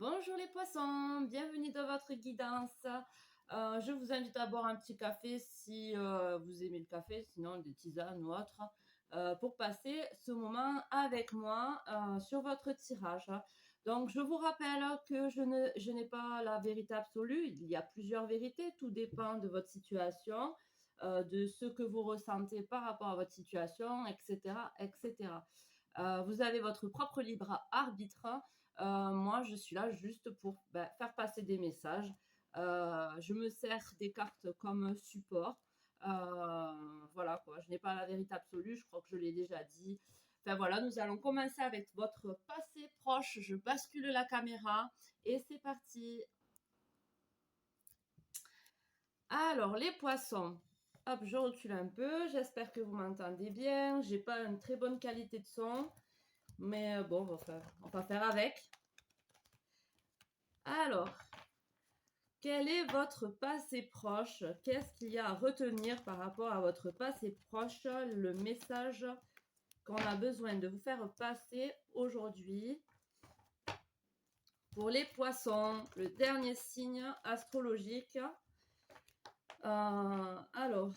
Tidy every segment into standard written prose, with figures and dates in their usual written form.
Bonjour les poissons, bienvenue dans votre guidance. Je vous invite à boire un petit café si vous aimez le café, sinon des tisanes ou autres, pour passer ce moment avec moi sur votre tirage. Donc je vous rappelle que je n'ai pas la vérité absolue, il y a plusieurs vérités, tout dépend de votre situation, de ce que vous ressentez par rapport à votre situation, etc. etc. Vous avez votre propre libre arbitre. Moi, je suis là juste pour faire passer des messages. Je me sers des cartes comme support. Voilà quoi, je n'ai pas la vérité absolue, je crois que je l'ai déjà dit. Enfin voilà, nous allons commencer avec votre passé proche. Je bascule la caméra et c'est parti. Alors, les poissons. Hop, je recule un peu. J'espère que vous m'entendez bien. J'ai pas une très bonne qualité de son, mais bon, on va faire avec. Alors, quel est votre passé proche? Qu'est-ce qu'il y a à retenir par rapport à votre passé proche? Le message qu'on a besoin de vous faire passer aujourd'hui. Pour les poissons, le dernier signe astrologique. Alors,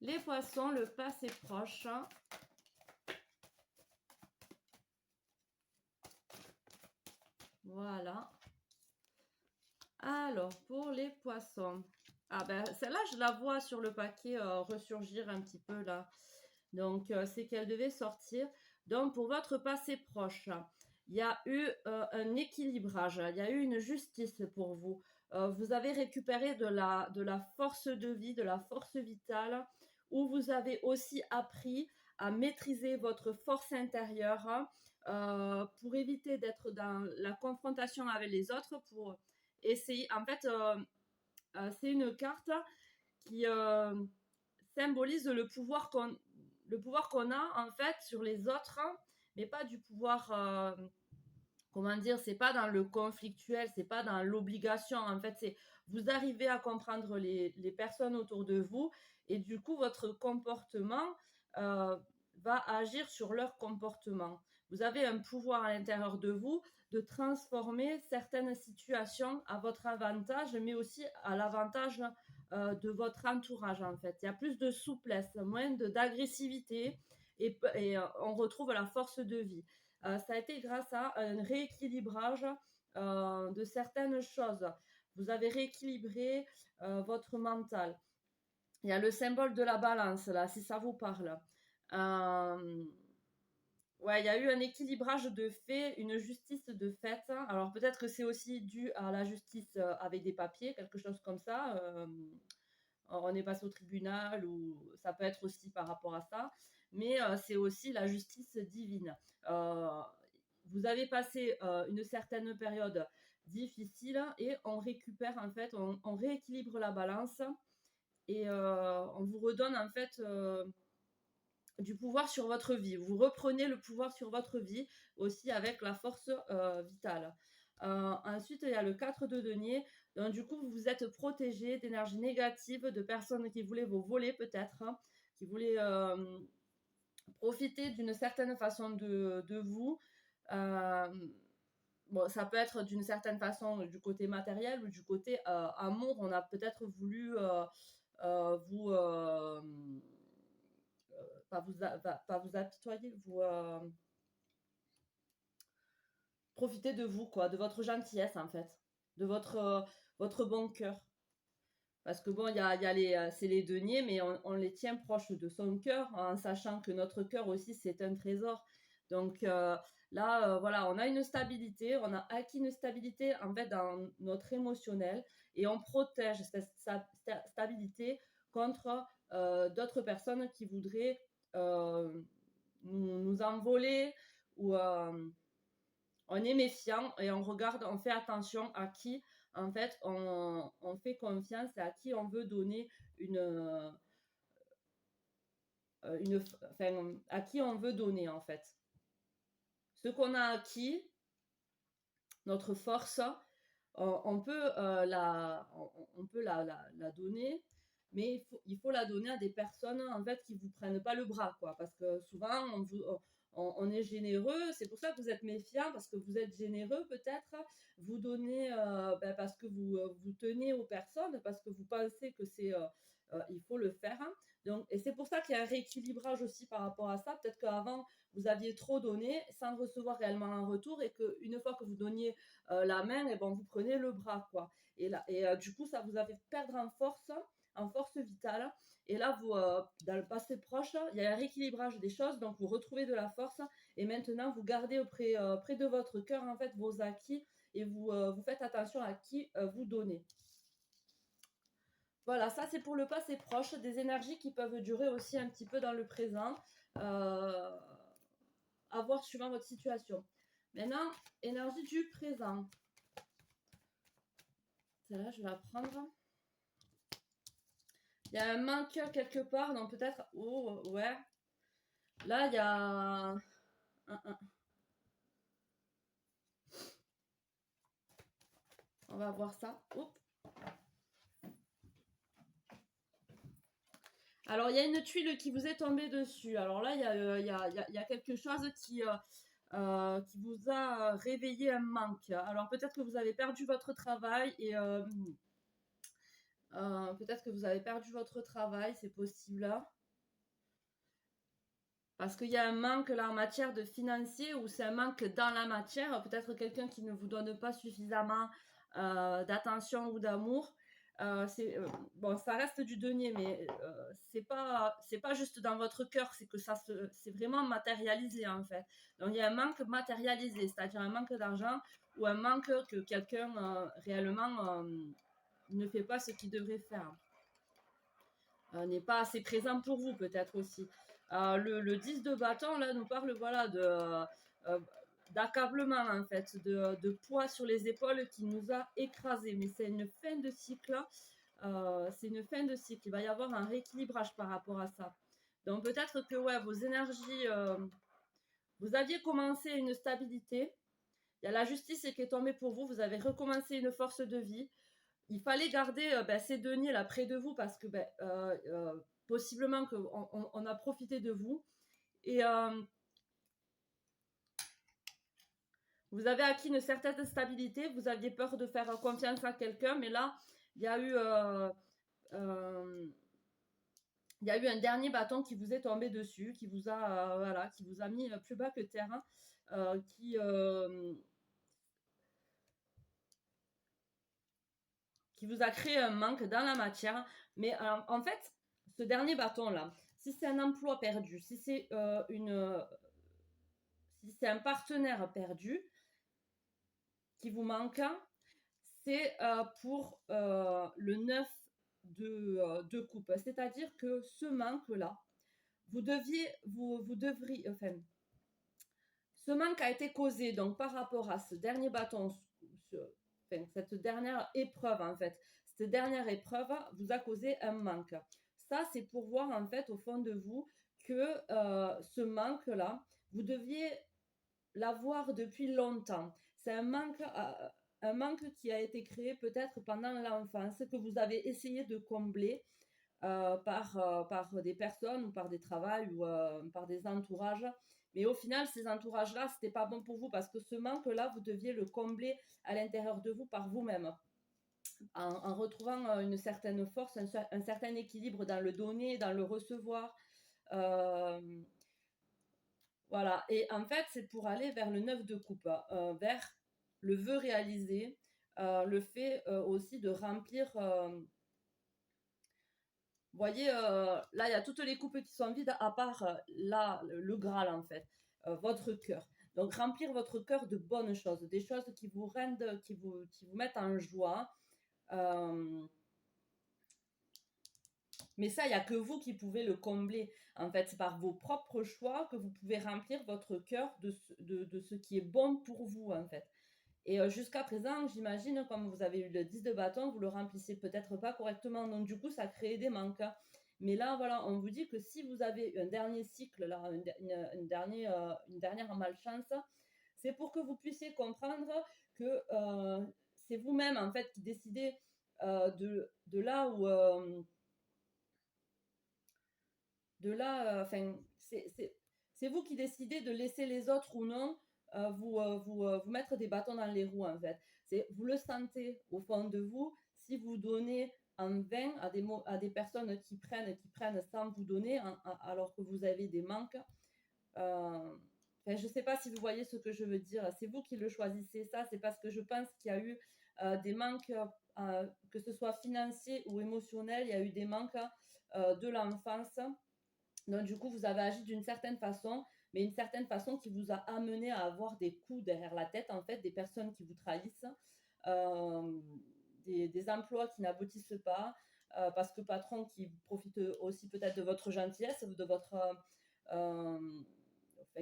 les poissons, le passé proche. Voilà. Alors, pour les poissons. Ah ben, celle-là, je la vois sur le paquet ressurgir un petit peu là. Donc, c'est qu'elle devait sortir. Donc, pour votre passé proche, il y a eu un équilibrage, il y a eu une justice pour vous. Vous avez récupéré de la force de vie, de la force vitale, où vous avez aussi appris à maîtriser votre force intérieure pour éviter d'être dans la confrontation avec les autres, pour essayer. En fait, c'est une carte qui symbolise le pouvoir qu'on a en fait sur les autres, mais pas du pouvoir, comment dire, c'est pas dans le conflictuel, c'est pas dans l'obligation. En fait, c'est vous arrivez à comprendre les personnes autour de vous et du coup, votre comportement euh, va agir sur leur comportement. Vous avez un pouvoir à l'intérieur de vous de transformer certaines situations à votre avantage, mais aussi à l'avantage de votre entourage en fait. Il y a plus de souplesse, moins d'agressivité et on retrouve la force de vie. Ça a été grâce à un rééquilibrage de certaines choses. Vous avez rééquilibré votre mental. Il y a le symbole de la balance là, si ça vous parle. Euh, ouais, il y a eu un équilibrage de fait, une justice de fait. Alors peut-être que c'est aussi dû à la justice avec des papiers, quelque chose comme ça. On est passé au tribunal ou ça peut être aussi par rapport à ça, mais c'est aussi la justice divine. Euh, vous avez passé une certaine période difficile et on récupère en fait, on rééquilibre la balance et on vous redonne en fait du pouvoir sur votre vie. Vous reprenez le pouvoir sur votre vie aussi avec la force vitale. Ensuite, il y a le 4 de denier. Donc, du coup, vous êtes protégé d'énergie négative, de personnes qui voulaient vous voler peut-être, hein, qui voulaient profiter d'une certaine façon de vous. Euh, bon, ça peut être d'une certaine façon du côté matériel ou du côté amour. On a peut-être voulu vous pas vous apitoyer, vous profiter de vous, quoi, de votre gentillesse en fait, de votre bon cœur. Parce que bon, il y a c'est les deniers, mais on les tient proches de son cœur, en sachant que notre cœur aussi, c'est un trésor. Donc là, voilà, on a une stabilité, on a acquis une stabilité en fait dans notre émotionnel et on protège cette stabilité contre d'autres personnes qui voudraient nous envoler ou on est méfiant et on regarde, on fait attention à qui en fait on fait confiance et à qui on veut donner enfin, à qui on veut donner en fait. Ce qu'on a acquis, notre force, on peut la donner mais il faut la donner à des personnes en fait qui vous prennent pas le bras, quoi. Parce que souvent, on est généreux, c'est pour ça que vous êtes méfiant, parce que vous êtes généreux peut-être, vous donnez parce que vous tenez aux personnes, parce que vous pensez que il faut le faire, hein. Donc, et c'est pour ça qu'il y a un rééquilibrage aussi par rapport à ça. Peut-être qu'avant, vous aviez trop donné sans recevoir réellement un retour, et qu'une fois que vous donniez la main, et ben, vous prenez le bras, quoi. Du coup, ça vous a fait perdre en force vitale. Et là, dans le passé proche, il y a un rééquilibrage des choses, donc vous retrouvez de la force, et maintenant vous gardez près de votre cœur en fait vos acquis, et vous faites attention à qui vous donnez. Voilà, ça c'est pour le passé proche, des énergies qui peuvent durer aussi un petit peu dans le présent, euh, à voir suivant votre situation. Maintenant, énergie du présent. Celle-là, je vais la prendre. Il y a un manque quelque part, donc peut-être. Oh, ouais. Là, il y a. On va voir ça. Oups. Alors, il y a une tuile qui vous est tombée dessus. Alors là, il y a quelque chose qui vous a réveillé un manque. Alors, peut-être que vous avez perdu votre travail, et peut-être que vous avez perdu votre travail, c'est possible. Parce qu'il y a un manque là en matière de financier, ou c'est un manque dans la matière. Peut-être quelqu'un qui ne vous donne pas suffisamment d'attention ou d'amour. Bon, ça reste du denier, mais c'est pas juste dans votre cœur, c'est que c'est vraiment matérialisé en fait. Donc il y a un manque matérialisé, c'est-à-dire un manque d'argent, ou un manque que quelqu'un réellement ne fait pas ce qu'il devrait faire, n'est pas assez présent pour vous peut-être aussi. Le 10 de bâton, là, nous parle voilà, d'accablement, en fait, de poids sur les épaules qui nous a écrasés. Mais c'est une fin de cycle. C'est une fin de cycle. Il va y avoir un rééquilibrage par rapport à ça. Donc peut-être que ouais, vos énergies, vous aviez commencé une stabilité. Il y a la justice qui est tombée pour vous. Vous avez recommencé une force de vie. Il fallait garder ces deniers là près de vous, parce que possiblement qu'on on a profité de vous, et vous avez acquis une certaine stabilité. Vous aviez peur de faire confiance à quelqu'un, mais là il y a eu euh, il y a eu un dernier bâton qui vous est tombé dessus, qui vous a voilà, qui vous a mis plus bas que terre, hein, qui vous a créé un manque dans la matière. Mais en fait, ce dernier bâton-là, si c'est un emploi perdu, si c'est un partenaire perdu qui vous manque, c'est pour le 9 de coupe. C'est-à-dire que ce manque-là, vous devriez, enfin, ce manque a été causé donc par rapport à ce dernier bâton, enfin, cette dernière épreuve en fait. Cette dernière épreuve vous a causé un manque. Ça, c'est pour voir en fait au fond de vous que ce manque-là, vous deviez l'avoir depuis longtemps. C'est un manque qui a été créé peut-être pendant l'enfance, que vous avez essayé de combler par des personnes, ou par des travails, ou par des entourages. Mais au final, ces entourages-là, c'était pas bon pour vous, parce que ce manque-là, vous deviez le combler à l'intérieur de vous par vous-même, en retrouvant une certaine force, un certain équilibre dans le donner, dans le recevoir. Euh, voilà. Et en fait, c'est pour aller vers le 9 de coupe, vers le vœu réalisé, le fait aussi de remplir. Vous voyez, là, il y a toutes les coupes qui sont vides, à part là, le Graal, en fait, votre cœur. Donc, remplir votre cœur de bonnes choses, des choses qui vous rendent, qui vous mettent en joie. Euh, mais ça, il n'y a que vous qui pouvez le combler. En fait, c'est par vos propres choix que vous pouvez remplir votre cœur de ce qui est bon pour vous, en fait. Et jusqu'à présent, j'imagine, comme vous avez eu le 10 de bâton, vous le remplissez peut-être pas correctement. Donc, du coup, ça crée des manques, hein. Mais là, voilà, on vous dit que si vous avez un dernier cycle, là, une dernière malchance, c'est pour que vous puissiez comprendre que c'est vous-même, en fait, qui décidez de là où de là, enfin, c'est vous qui décidez de laisser les autres ou non vous mettre des bâtons dans les roues, en fait. Vous le sentez au fond de vous. Si vous donnez en vain à des personnes qui prennent sans vous donner, alors que vous avez des manques, enfin, je ne sais pas si vous voyez ce que je veux dire. C'est vous qui le choisissez, ça. C'est parce que je pense qu'il y a eu des manques, que ce soit financiers ou émotionnels, il y a eu des manques de l'enfance. Donc, du coup, vous avez agi d'une certaine façon, mais une certaine façon qui vous a amené à avoir des coups derrière la tête, en fait, des personnes qui vous trahissent, euh, des emplois qui n'aboutissent pas, parce que patron qui profite aussi peut-être de votre gentillesse, de votre, enfin,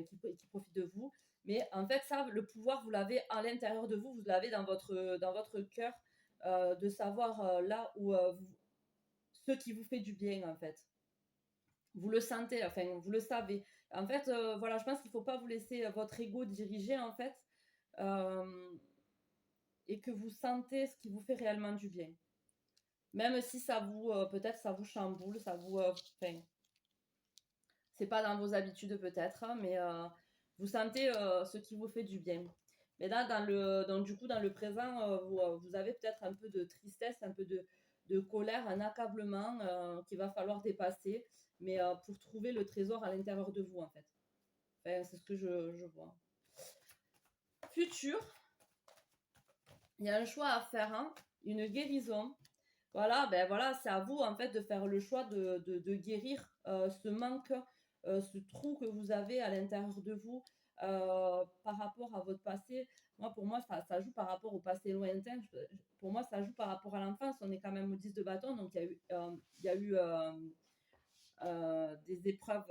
qui profite de vous. Mais en fait, ça, le pouvoir, vous l'avez à l'intérieur de vous, vous l'avez dans votre cœur, de savoir là où ce qui vous fait du bien, en fait. Vous le sentez, enfin, vous le savez. En fait, voilà, je pense qu'il ne faut pas vous laisser votre ego diriger, en fait, euh, et que vous sentez ce qui vous fait réellement du bien. Même si ça vous, peut-être, ça vous chamboule, ça vous, enfin, c'est pas dans vos habitudes peut-être, hein, mais vous sentez ce qui vous fait du bien. Mais là, donc, du coup, dans le présent, vous avez peut-être un peu de tristesse, un peu de colère, un accablement qu'il va falloir dépasser, mais pour trouver le trésor à l'intérieur de vous, en fait. Enfin, c'est ce que je vois. Futur, il y a un choix à faire, hein, une guérison. Voilà, ben voilà, c'est à vous en fait de faire le choix de guérir ce manque, ce trou que vous avez à l'intérieur de vous par rapport à votre passé. Moi, pour moi, ça joue par rapport au passé lointain. Pour moi, ça joue par rapport à l'enfance. On est quand même au 10 de bâton, donc il y a eu des épreuves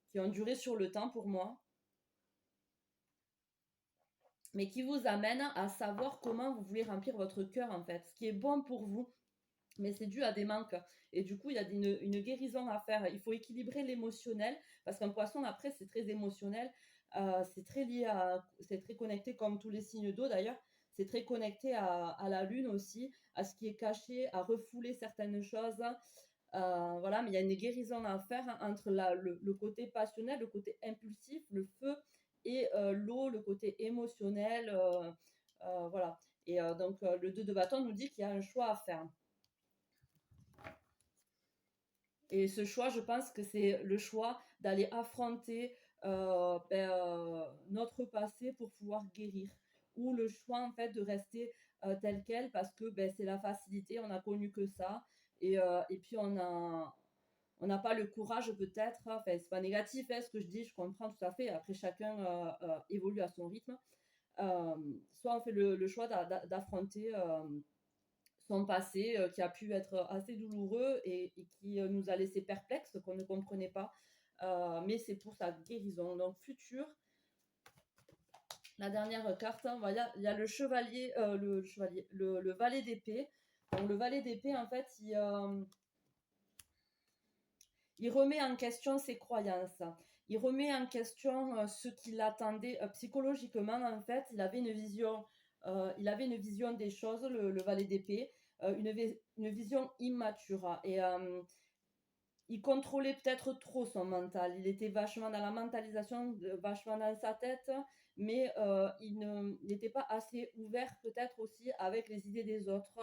qui ont duré sur le temps pour moi, mais qui vous amènent à savoir comment vous voulez remplir votre cœur en fait, ce qui est bon pour vous, mais c'est dû à des manques. Et du coup, il y a une guérison à faire. Il faut équilibrer l'émotionnel, parce qu'un poisson, après, c'est très émotionnel. C'est très lié c'est très connecté, comme tous les signes d'eau d'ailleurs. C'est très connecté à la lune aussi, à ce qui est caché, à refouler certaines choses. Voilà, mais il y a une guérison à faire entre le côté passionnel, le côté impulsif, le feu, et l'eau, le côté émotionnel. Voilà. Et donc, le 2 de bâton nous dit qu'il y a un choix à faire. Et ce choix, je pense que c'est le choix d'aller affronter notre passé pour pouvoir guérir. Ou le choix, en fait, de rester tel quel parce que c'est la facilité, on a connu que ça. Et puis, on n'a pas le courage peut-être, enfin, c'est pas négatif ce que je dis, je comprends tout à fait. Après, chacun évolue à son rythme. Soit on fait le choix d'affronter son passé qui a pu être assez douloureux et qui nous a laissé perplexes, qu'on ne comprenait pas. Mais c'est pour sa guérison. Donc, futur, la dernière carte, hein, il y a le chevalier, le valet d'épée. Donc, le valet d'épée, en fait, il remet en question ses croyances. Il remet en question ce qu'il attendait psychologiquement. En fait, il avait une vision des choses, le valet d'épée, une vision immature. Et il contrôlait peut-être trop son mental. Il était vachement dans la mentalisation, vachement dans sa tête, mais il n'était pas assez ouvert peut-être aussi avec les idées des autres,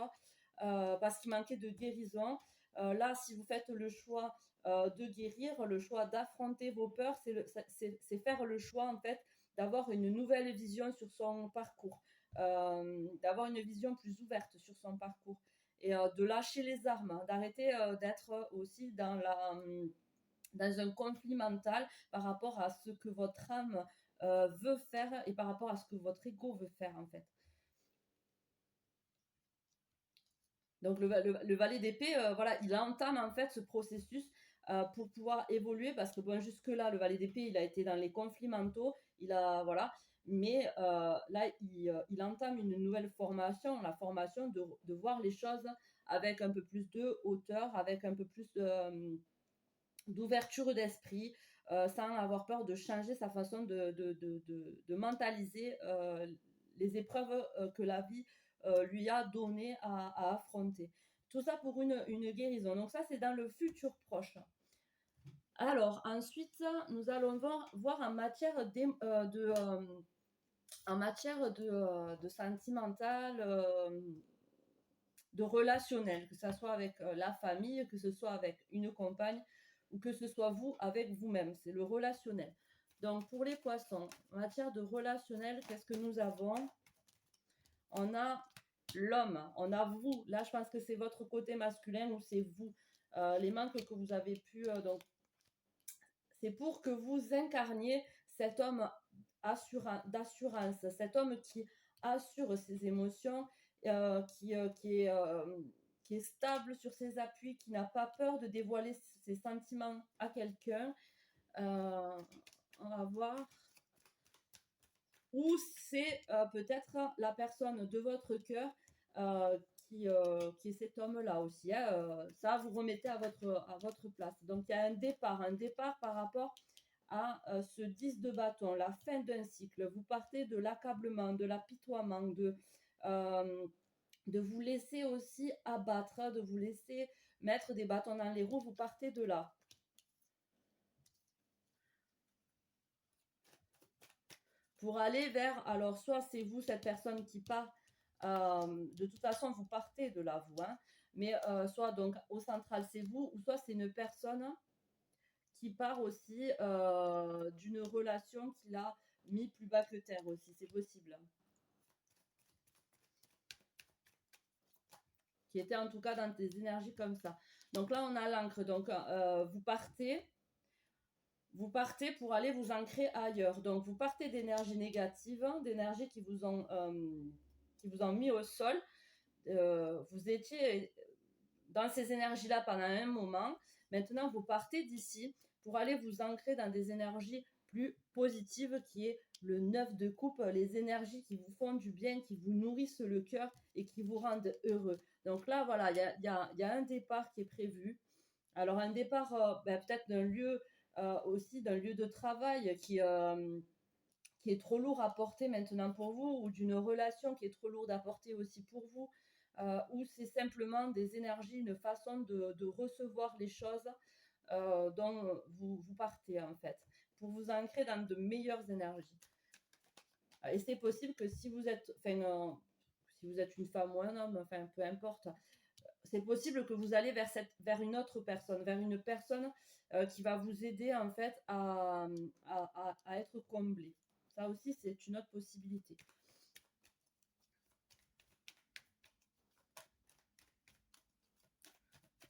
parce qu'il manquait de guérison. Là, si vous faites le choix de guérir, le choix d'affronter vos peurs, c'est faire le choix en fait d'avoir une nouvelle vision sur son parcours, d'avoir une vision plus ouverte sur son parcours et de lâcher les armes, hein, d'arrêter d'être aussi dans un conflit mental par rapport à ce que votre âme veut faire et par rapport à ce que votre ego veut faire en fait. Donc le valet d'épée, voilà, il entame en fait ce processus pour pouvoir évoluer parce que bon, jusque-là, le valet d'épée, il a été dans les conflits mentaux, voilà, mais là, il entame une nouvelle formation, la formation de voir les choses avec un peu plus de hauteur, avec un peu plus d'ouverture d'esprit, sans avoir peur de changer sa façon de mentaliser les épreuves que la vie lui a données à affronter. Tout ça pour une guérison. Donc ça, c'est dans le futur proche. Alors ensuite, nous allons voir en matière en matière de sentimental, de relationnel, que ça soit avec la famille, que ce soit avec une compagne ou que ce soit vous avec vous-même. C'est le relationnel. Donc pour les poissons, en matière de relationnel, qu'est-ce que nous avons? On a l'homme, on a vous. Là, je pense que c'est votre côté masculin ou c'est vous. Les manques que vous avez pu. Donc, c'est pour que vous incarniez cet homme d'assurance, cet homme qui assure ses émotions, qui est stable sur ses appuis, qui n'a pas peur de dévoiler ses sentiments à quelqu'un. Euh, on va voir. Ou c'est peut-être la personne de votre cœur euh, qui est cet homme-là aussi, hein. Ça, vous remettez à votre place. Donc, il y a un départ par rapport à ce 10 de bâton, la fin d'un cycle. Vous partez de l'accablement, de l'apitoiement, euh, de vous laisser aussi abattre, de vous laisser mettre des bâtons dans les roues. Vous partez de là. Pour aller vers, alors soit c'est vous, cette personne qui part, de toute façon vous partez de là, vous, hein, mais soit donc au central c'est vous, ou soit c'est une personne qui part aussi d'une relation qu'il a mis plus bas que terre aussi, c'est possible. Qui était en tout cas dans des énergies comme ça. Donc là on a l'encre, donc vous partez pour aller vous ancrer ailleurs. Donc, vous partez d'énergie négative, d'énergie qui vous ont mis au sol. Vous étiez dans ces énergies-là pendant un moment. Maintenant, vous partez d'ici pour aller vous ancrer dans des énergies plus positives, qui est le 9 de coupe, les énergies qui vous font du bien, qui vous nourrissent le cœur et qui vous rendent heureux. Donc là, voilà, il y a un départ qui est prévu. Alors, un départ peut-être d'un lieu aussi, d'un lieu de travail qui est trop lourd à porter maintenant pour vous, ou d'une relation qui est trop lourde à porter aussi pour vous, ou c'est simplement des énergies, une façon de recevoir les choses dont vous partez en fait, pour vous ancrer dans de meilleures énergies. Et c'est possible que si vous êtes, si vous êtes une femme ou un homme, enfin peu importe, c'est possible que vous allez vers une autre personne, vers une personne qui va vous aider en fait à être comblé. Ça aussi, c'est une autre possibilité.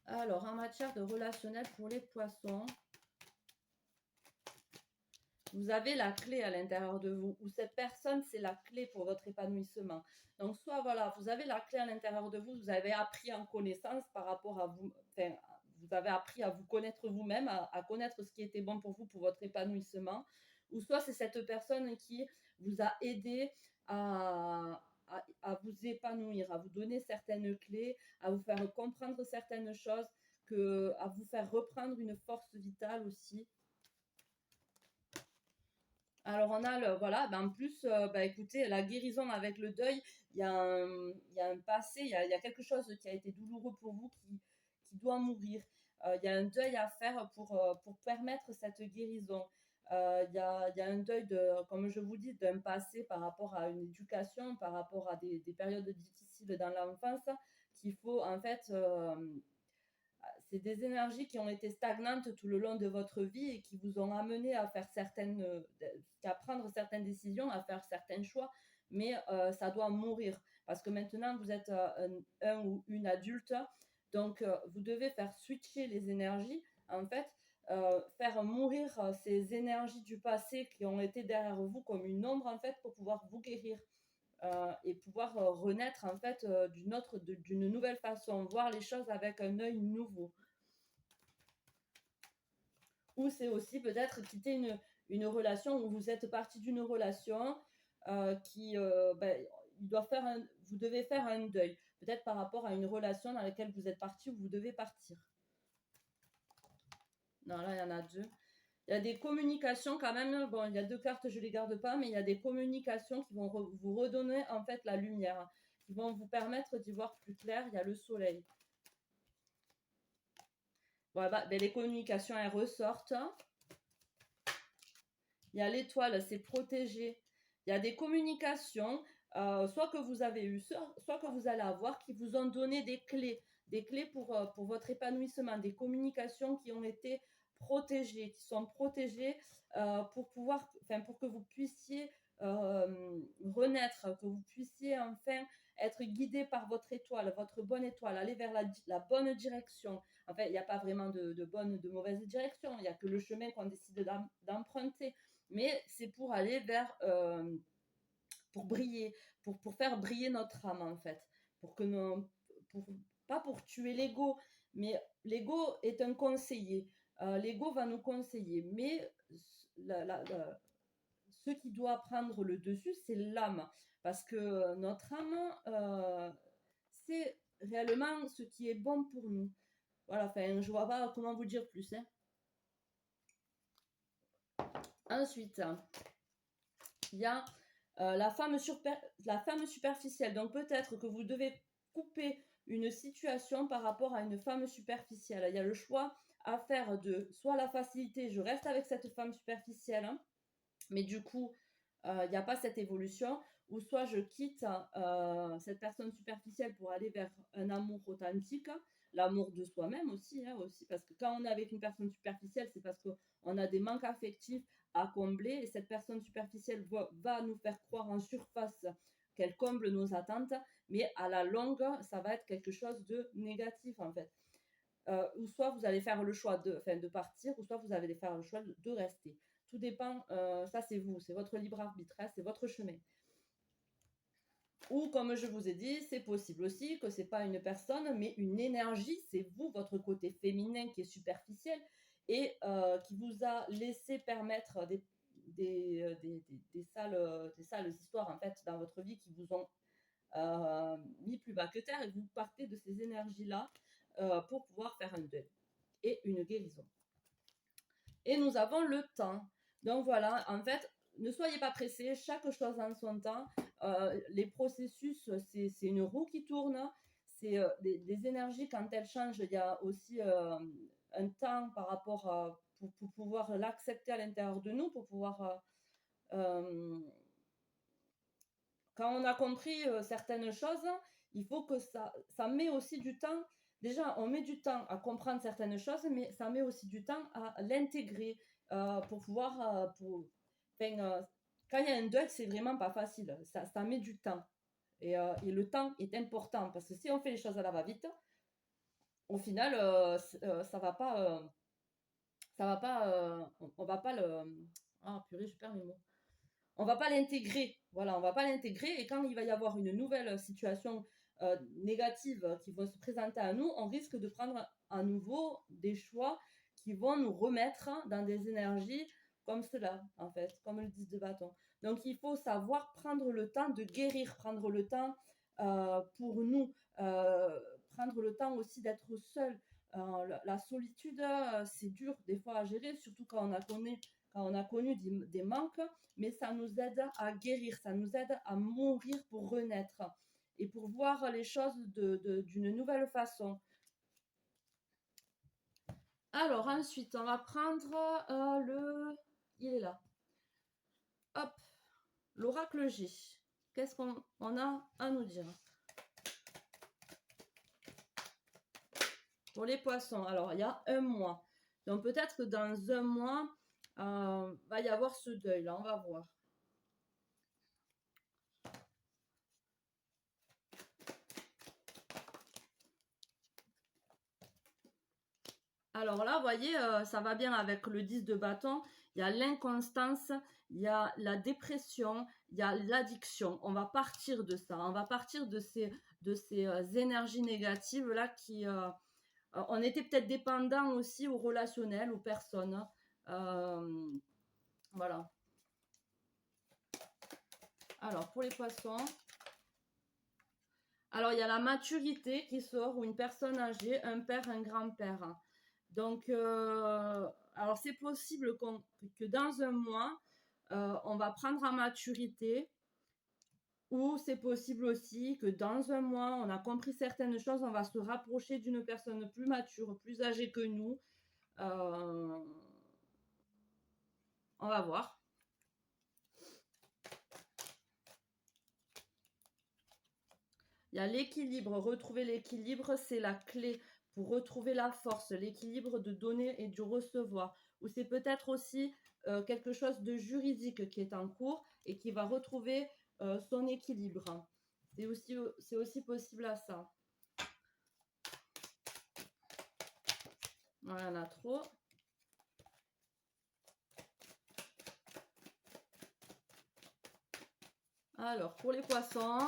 Alors, en matière de relationnel pour les poissons, vous avez la clé à l'intérieur de vous, ou cette personne, c'est la clé pour votre épanouissement. Donc, soit voilà, vous avez la clé à l'intérieur de vous, vous avez appris en connaissance par rapport à vous, enfin, vous avez appris à vous connaître vous-même, à connaître ce qui était bon pour vous, pour votre épanouissement, ou soit c'est cette personne qui vous a aidé à vous épanouir, à vous donner certaines clés, à vous faire comprendre certaines choses, à vous faire reprendre une force vitale aussi. Alors on a voilà, ben en plus, écoutez, la guérison avec le deuil, il y a un passé, il y a quelque chose qui a été douloureux pour vous qui doit mourir. Il y a un deuil à faire pour permettre cette guérison. Il y a un deuil, comme je vous dis, d'un passé par rapport à une éducation, par rapport à des périodes difficiles dans l'enfance, qu'il faut en fait c'est des énergies qui ont été stagnantes tout le long de votre vie et qui vous ont amené à faire à prendre certaines décisions, à faire certains choix, mais ça doit mourir parce que maintenant vous êtes un ou une adulte, donc vous devez faire switcher les énergies, en fait, faire mourir ces énergies du passé qui ont été derrière vous comme une ombre, en fait, pour pouvoir vous guérir. Et pouvoir renaître en fait d'une nouvelle façon, voir les choses avec un œil nouveau. Ou c'est aussi peut-être quitter une relation où vous êtes parti d'une relation il doit faire vous devez faire un deuil, peut-être par rapport à une relation dans laquelle vous êtes parti ou vous devez partir. Non, là, il y en a deux. Il y a des communications quand même. Bon, il y a deux cartes, je ne les garde pas, mais il y a des communications qui vont vous redonner en fait la lumière, qui vont vous permettre d'y voir plus clair. Il y a le soleil. Voilà, ben, les communications, elles ressortent. Il y a l'étoile, c'est protégé. Il y a des communications, soit que vous avez eues, soit que vous allez avoir, qui vous ont donné des clés pour votre épanouissement, des communications qui ont été protégées, qui sont protégées pour pouvoir, enfin, pour que vous puissiez renaître, que vous puissiez enfin être guidé par votre étoile, votre bonne étoile, aller vers la bonne direction. En fait, il n'y a pas vraiment de bonne, de mauvaise direction, il n'y a que le chemin qu'on décide d'emprunter, mais c'est pour aller vers, pour briller, pour faire briller notre âme en fait, pour que nos, pour, pas pour tuer l'ego, mais l'ego est un conseiller. L'ego va nous conseiller, mais ce qui doit prendre le dessus, c'est l'âme, parce que notre âme, c'est réellement ce qui est bon pour nous. Voilà, enfin, je vois pas comment vous dire plus. Hein. Ensuite, il y a la femme superficielle. Donc peut-être que vous devez couper une situation par rapport à une femme superficielle. Il y a le choix à faire de soit la facilité, je reste avec cette femme superficielle, hein, mais du coup, il n'y a pas cette évolution, ou soit je quitte cette personne superficielle pour aller vers un amour authentique, l'amour de soi-même aussi, hein, aussi, parce que quand on est avec une personne superficielle, c'est parce qu'on a des manques affectifs à combler, et cette personne superficielle va nous faire croire en surface qu'elle comble nos attentes, mais à la longue, ça va être quelque chose de négatif en fait. Ou soit vous allez faire le choix de partir, ou soit vous allez faire le choix de rester. Tout dépend, ça c'est vous, c'est votre libre arbitre, hein, c'est votre chemin. Ou comme je vous ai dit, c'est possible aussi que c'est pas une personne, mais une énergie, c'est vous, votre côté féminin qui est superficiel et qui vous a laissé permettre des sales histoires en fait dans votre vie qui vous ont mis plus bas que terre, et vous partez de ces énergies-là pour pouvoir faire un deuil et une guérison. Et nous avons le temps. Donc voilà, en fait, ne soyez pas pressés, chaque chose en son temps. Les processus, c'est une roue qui tourne. C'est des énergies, quand elles changent, il y a aussi un temps par rapport pour pouvoir l'accepter à l'intérieur de nous, pour pouvoir... Euh, quand on a compris certaines choses, il faut que ça met aussi du temps. Déjà, on met du temps à comprendre certaines choses, mais ça met aussi du temps à l'intégrer pour pouvoir. Enfin, quand il y a un deuil, c'est vraiment pas facile. Ça met du temps. Et le temps est important parce que si on fait les choses à la va-vite, au final, ça va pas. Ça va pas. On va pas le. Ah, purée, je perds mes mots. On va pas l'intégrer. Voilà, on va pas l'intégrer. Et quand il va y avoir une nouvelle situation négative qui va se présenter à nous, on risque de prendre à nouveau des choix qui vont nous remettre dans des énergies comme cela, en fait, comme le 10 de bâton. Donc, il faut savoir prendre le temps de guérir, prendre le temps pour nous, prendre le temps aussi d'être seul. La solitude, c'est dur des fois à gérer, surtout quand on a connu des manques, mais ça nous aide à guérir, ça nous aide à mourir pour renaître et pour voir les choses d'une nouvelle façon. Alors ensuite, on va prendre Il est là. Hop, l'oracle G. Qu'est-ce qu'on a à nous dire? Pour les poissons, alors il y a un mois. Donc peut-être que dans un mois, va y avoir ce deuil-là, on va voir. Alors là, vous voyez, ça va bien avec le 10 de bâton. Il y a l'inconstance, il y a la dépression, il y a l'addiction. On va partir de ça. On va partir de ces énergies négatives-là qui... on était peut-être dépendant aussi au relationnel, aux personnes. Voilà. Alors, pour les poissons... Alors, il y a la maturité qui sort, ou une personne âgée, un père, un grand-père. Donc, alors c'est possible que dans un mois, on va prendre en maturité, Ou c'est possible aussi que dans un mois, on a compris certaines choses, on va se rapprocher d'une personne plus mature, plus âgée que nous. On va voir. Il y a l'équilibre. Retrouver l'équilibre, c'est la clé pour retrouver la force, l'équilibre de donner et du recevoir. Ou c'est peut-être aussi quelque chose de juridique qui est en cours et qui va retrouver son équilibre. C'est aussi possible à ça. Voilà, il y en a trop. Alors, pour les poissons,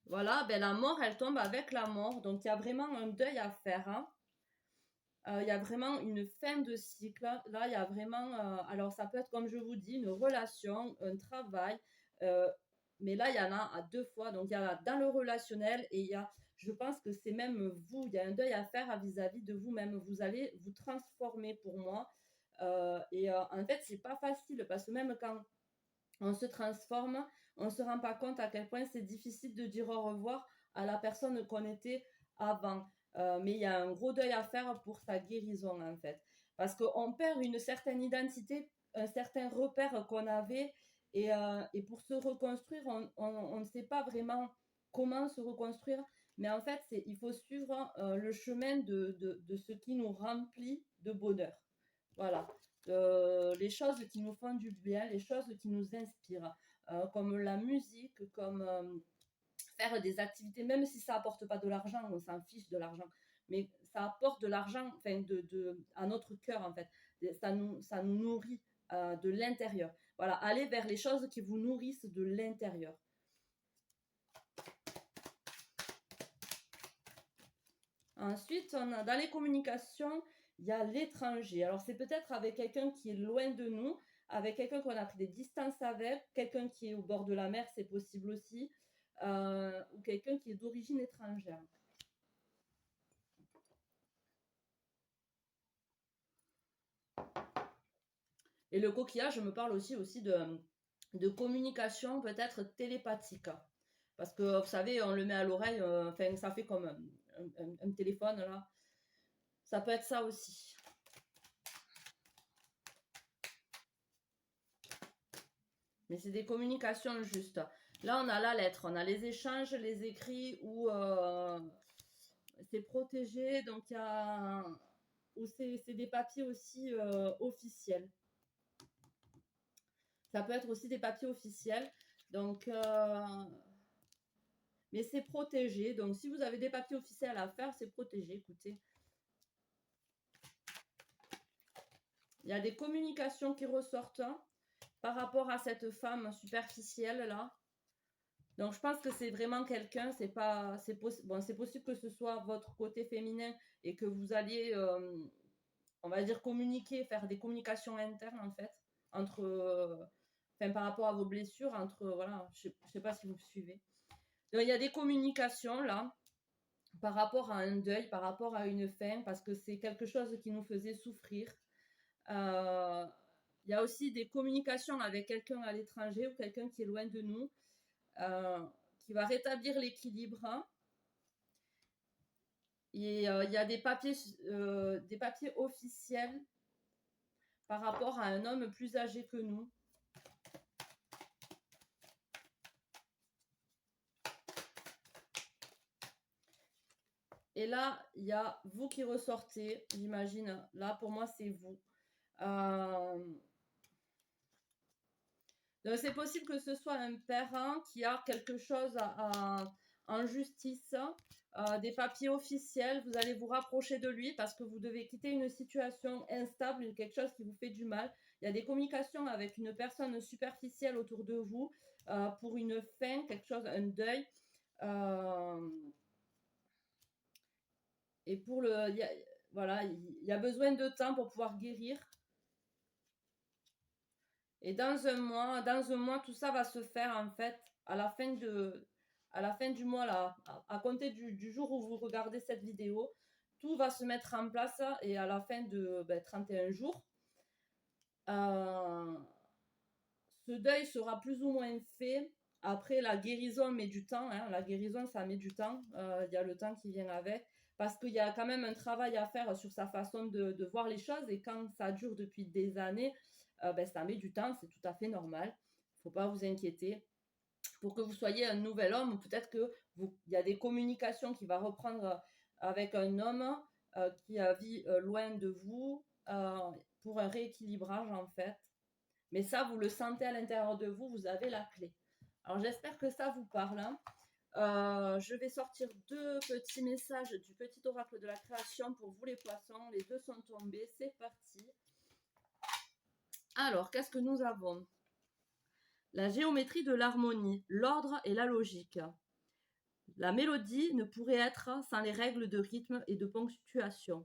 voilà, ben la mort, elle tombe avec la mort. Donc, il y a vraiment un deuil à faire. Hein. Il y a vraiment une fin de cycle. Là, il y a vraiment, alors ça peut être, comme je vous dis, une relation, un travail. euh, mais là, il y en a à deux fois. Donc, il y a dans le relationnel et il y a, je pense que c'est même vous. Il y a un deuil à faire vis-à-vis de vous-même. Vous allez vous transformer pour moi. En fait, c'est pas facile parce que même quand on se transforme, on ne se rend pas compte à quel point c'est difficile de dire au revoir à la personne qu'on était avant. Mais il y a un gros deuil à faire pour sa guérison, en fait. Parce qu'on perd une certaine identité, un certain repère qu'on avait. Et pour se reconstruire, on ne sait pas vraiment comment se reconstruire. Mais en fait, il faut suivre le chemin de ce qui nous remplit de bonheur. Voilà. Les choses qui nous font du bien, les choses qui nous inspirent, comme la musique, comme faire des activités, même si ça apporte pas de l'argent, on s'en fiche de l'argent, mais ça apporte de l'argent, enfin à notre cœur en fait. Ça nous nourrit de l'intérieur. Voilà, allez vers les choses qui vous nourrissent de l'intérieur. Ensuite, dans les communications, il y a l'étranger. Alors, c'est peut-être avec quelqu'un qui est loin de nous, avec quelqu'un qu'on a pris des distances avec, quelqu'un qui est au bord de la mer, c'est possible aussi, ou quelqu'un qui est d'origine étrangère. Et le coquillage me parle aussi de communication peut-être télépathique. Parce que, vous savez, on le met à l'oreille, enfin, ça fait comme un téléphone, là. Ça peut être ça aussi. Mais c'est des communications justes. Là, on a la lettre, on a les échanges, les écrits où c'est protégé, donc il y a où c'est des papiers aussi officiels. Ça peut être aussi des papiers officiels, donc mais c'est protégé. Donc si vous avez des papiers officiels à faire, c'est protégé. Écoutez, il y a des communications qui ressortent par rapport à cette femme superficielle là. Donc je pense que c'est vraiment quelqu'un, c'est pas, bon, c'est possible que ce soit votre côté féminin et que vous alliez, on va dire, communiquer, faire des communications internes en fait, entre, enfin, par rapport à vos blessures, entre, voilà, je sais pas si vous me suivez. Donc il y a des communications là, par rapport à un deuil, par rapport à une fin, parce que c'est quelque chose qui nous faisait souffrir. Euh, il y a aussi des communications avec quelqu'un à l'étranger ou quelqu'un qui est loin de nous. Euh, qui va rétablir l'équilibre. Hein. Et il y a des papiers officiels par rapport à un homme plus âgé que nous. Et là, il y a vous qui ressortez, j'imagine. Là, pour moi, c'est vous. Donc, c'est possible que ce soit un parent qui a quelque chose en justice, des papiers officiels. Vous allez vous rapprocher de lui parce que vous devez quitter une situation instable, quelque chose qui vous fait du mal. Il y a des communications avec une personne superficielle autour de vous pour une fin, quelque chose, un deuil. Et pour voilà, il y a besoin de temps pour pouvoir guérir. Et dans un mois, tout ça va se faire en fait à la fin du mois là, à compter du jour où vous regardez cette vidéo, tout va se mettre en place et à la fin de 31 jours, euh, ce deuil sera plus ou moins fait Après, la guérison met du temps, hein. La guérison, ça met du temps. Il y a le temps qui vient avec. Parce qu'il y a quand même un travail à faire sur sa façon de voir les choses. Et quand ça dure depuis des années, ben, ça met du temps. C'est tout à fait normal. Il ne faut pas vous inquiéter. Pour que vous soyez un nouvel homme, peut-être il y a des communications qui va reprendre avec un homme qui vit loin de vous pour un rééquilibrage en fait. Mais ça, vous le sentez à l'intérieur de vous, vous avez la clé. Alors j'espère que ça vous parle, hein. Je vais sortir 2 petits messages du petit oracle de la création pour vous les poissons. Les 2 sont tombés, c'est parti. Alors, qu'est-ce que nous avons? La géométrie de l'harmonie, l'ordre et la logique. La mélodie ne pourrait être sans les règles de rythme et de ponctuation,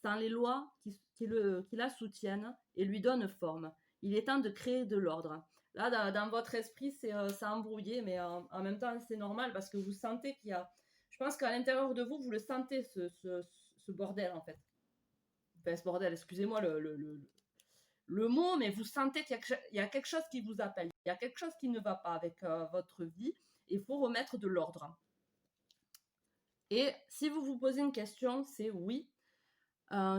sans les lois qui la soutiennent et lui donnent forme. Il est temps de créer de l'ordre. Là, dans votre esprit, c'est embrouillé, mais en même temps, c'est normal parce que vous sentez qu'il y a... Je pense qu'à l'intérieur de vous, vous le sentez, ce bordel, en fait. Enfin, ce bordel, excusez-moi le mot, mais vous sentez qu'il y a quelque chose qui vous appelle. Il y a quelque chose qui ne va pas avec votre vie. Il faut remettre de l'ordre. Et si vous vous posez une question, c'est oui,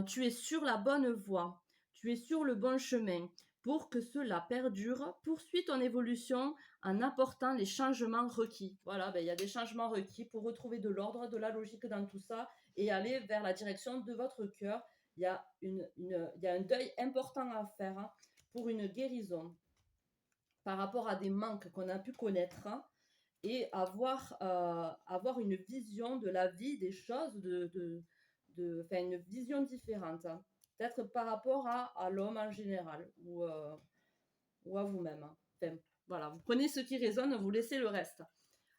tu es sur la bonne voie, tu es sur le bon chemin. Pour que cela perdure, poursuis ton évolution en apportant les changements requis. Voilà, ben, il y a des changements requis pour retrouver de l'ordre, de la logique dans tout ça et aller vers la direction de votre cœur. Il y a, il y a un deuil important à faire hein, pour une guérison par rapport à des manques qu'on a pu connaître. Hein, et avoir une vision de la vie, des choses, une vision différente. Hein. Peut-être par rapport à l'homme en général ou à vous-même. Hein. Enfin, voilà, vous prenez ce qui résonne, vous laissez le reste.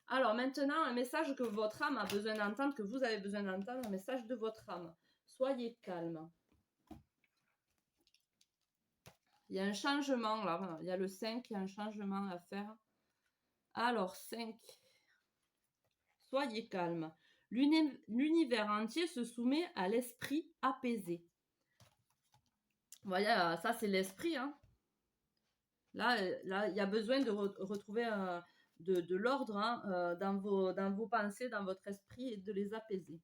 Alors maintenant, un message que votre âme a besoin d'entendre, que vous avez besoin d'entendre, un message de votre âme. Soyez calme. Il y a un changement là, il y a le 5, il y a un changement à faire. Alors 5. Soyez calme. L'univers entier se soumet à l'esprit apaisé. Voilà, ça c'est l'esprit. Hein. Là, il y a besoin de retrouver de l'ordre hein, dans vos pensées, dans votre esprit et de les apaiser.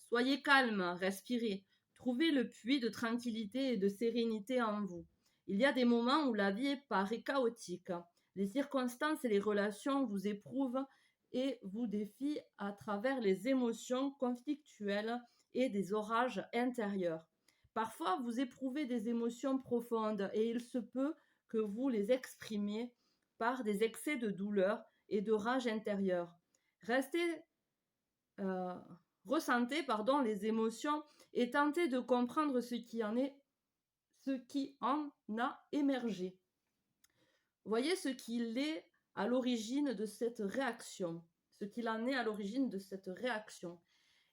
Soyez calme, respirez. Trouvez le puits de tranquillité et de sérénité en vous. Il y a des moments où la vie paraît chaotique. Les circonstances et les relations vous éprouvent et vous défient à travers les émotions conflictuelles et des orages intérieurs. Parfois, vous éprouvez des émotions profondes et il se peut que vous les exprimiez par des excès de douleur et de rage intérieure. Ressentez les émotions et tentez de comprendre ce qui en a émergé. Voyez ce qu'il est à l'origine de cette réaction, ce qu'il en est à l'origine de cette réaction.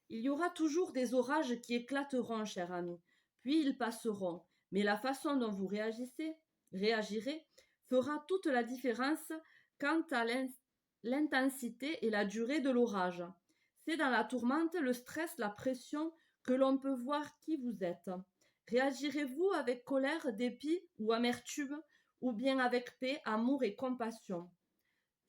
Il y aura toujours des orages qui éclateront, cher ami, puis ils passeront, mais la façon dont vous réagirez, fera toute la différence quant à l'intensité et la durée de l'orage. C'est dans la tourmente, le stress, la pression que l'on peut voir qui vous êtes. Réagirez-vous avec colère, dépit ou amertume, ou bien avec paix, amour et compassion?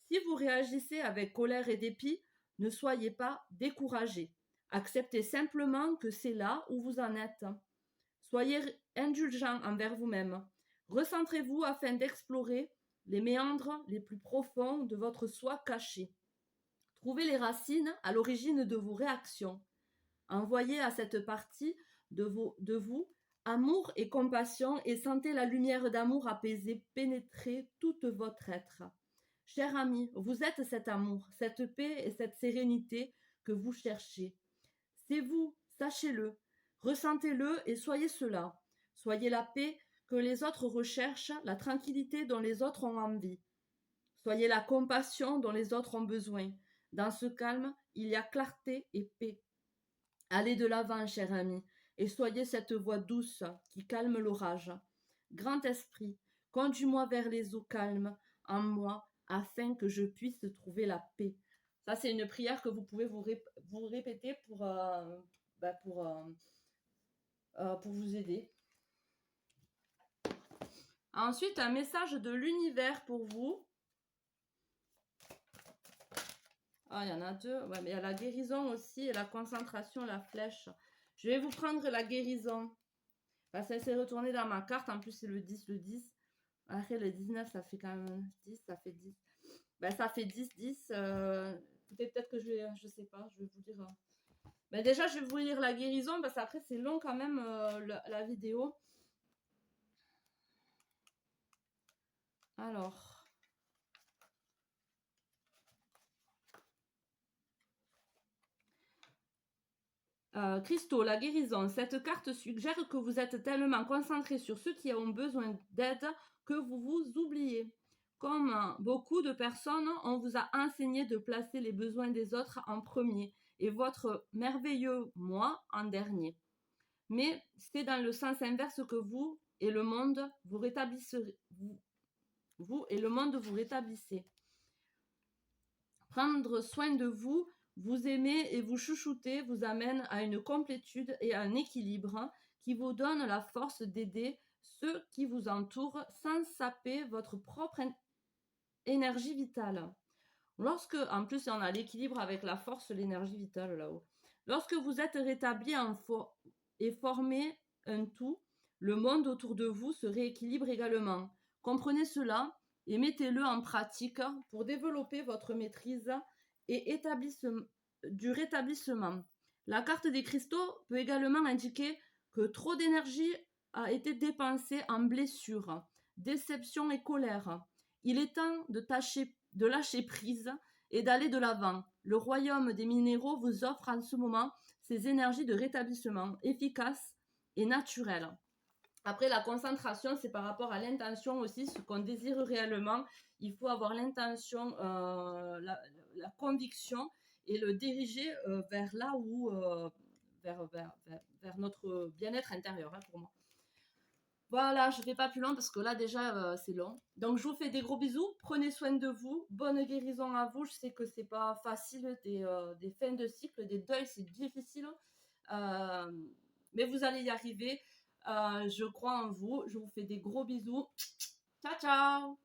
Si vous réagissez avec colère et dépit, ne soyez pas découragé. Acceptez simplement que c'est là où vous en êtes. Soyez indulgent envers vous-même. Recentrez-vous afin d'explorer les méandres les plus profonds de votre soi caché. Trouvez les racines à l'origine de vos réactions. Envoyez à cette partie de vous amour et compassion et sentez la lumière d'amour apaisée pénétrer tout votre être. Cher ami, vous êtes cet amour, cette paix et cette sérénité que vous cherchez. C'est vous, sachez-le, ressentez-le et soyez cela. Soyez la paix que les autres recherchent, la tranquillité dont les autres ont envie. Soyez la compassion dont les autres ont besoin. Dans ce calme, il y a clarté et paix. Allez de l'avant, cher ami, et soyez cette voix douce qui calme l'orage. Grand esprit, conduis-moi vers les eaux calmes en moi, afin que je puisse trouver la paix. Ça, c'est une prière que vous pouvez vous répéter pour vous aider. Ensuite, un message de l'univers pour vous. Ah, il y en a deux. Ouais, mais il y a la guérison aussi et la concentration, la flèche. Je vais vous prendre la guérison. Parce qu'elle s'est retournée dans ma carte. En plus, c'est le 10, le 10. Après, le 19, ça fait quand même 10, ça fait 10. Ben, ça fait 10, 10. Écoutez, peut-être que je sais pas, je vais vous dire. Ben, déjà, je vais vous lire la guérison parce qu'après, c'est long quand même la vidéo. Alors. Christo, la guérison. Cette carte suggère que vous êtes tellement concentré sur ceux qui ont besoin d'aide que vous vous oubliez. Comme beaucoup de personnes, on vous a enseigné de placer les besoins des autres en premier et votre merveilleux moi en dernier. Mais c'est dans le sens inverse que vous et le monde vous rétablissez. Vous et le monde vous rétablissez. Prendre soin de vous, vous aimer et vous chouchouter vous amène à une complétude et à un équilibre qui vous donne la force d'aider ceux qui vous entourent sans saper votre propre énergie vitale. Lorsque, en plus, on a l'équilibre avec la force, l'énergie vitale là-haut. Lorsque vous êtes rétabli et formé un tout, le monde autour de vous se rééquilibre également. Comprenez cela et mettez-le en pratique pour développer votre maîtrise et du rétablissement. La carte des cristaux peut également indiquer que trop d'énergie a été dépensée en blessures, déception et colère. Il est temps de lâcher prise et d'aller de l'avant. Le royaume des minéraux vous offre en ce moment ces énergies de rétablissement efficaces et naturelles. Après, la concentration, c'est par rapport à l'intention aussi, ce qu'on désire réellement. Il faut avoir l'intention, la conviction et le diriger vers là où, vers notre bien-être intérieur, hein, pour moi. Voilà, je ne vais pas plus loin parce que là déjà c'est long. Donc je vous fais des gros bisous, prenez soin de vous, bonne guérison à vous. Je sais que c'est pas facile, des fins de cycle, des deuils, c'est difficile. Euh, mais vous allez y arriver. Je crois en vous. Je vous fais des gros bisous. Ciao, ciao!